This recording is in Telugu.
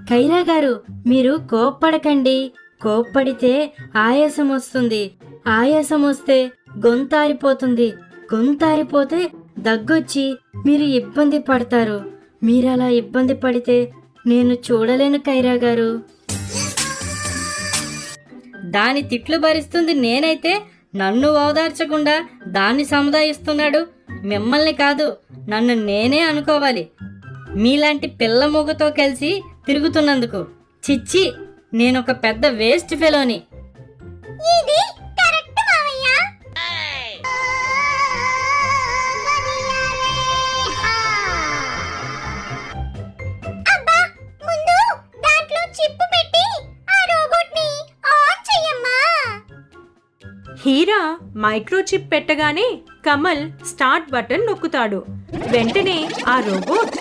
కైరా గారు, మీరు కోప్పడకండి. కోప్పడితే ఆయాసం వస్తుంది. ఆయాసం వస్తే గొంతారిపోతుంది. గొంతారిపోతే దగ్గొచ్చి మీరు ఇబ్బంది పడతారు. మీరలా ఇబ్బంది పడితే నేను చూడలేను కైరా గారు. దాని తిట్లు భరిస్తుంది నేనైతే నన్ను ఓదార్చకుండా దాన్ని సముదాయిస్తున్నాడు. మిమ్మల్ని కాదు, నన్ను నేనే అనుకోవాలి మీలాంటి పిల్ల మూగతో కలిసి తిరుగుతున్నందుకు. చిచ్చి, నేనొక పెద్ద వేస్ట్ ఫెలోని. ఇది కరెక్ట్ మావయ్య. అబ్బా, ముందు దాంట్లో చిప్పు పెట్టి ఆ రోబోట్ ని ఆన్ చెయ్యమ్మా. హీరా మైక్రోచిప్ పెట్టగానే కమల్ స్టార్ట్ బటన్ నొక్కుతాడు. వెంటనే ఆ రోబోట్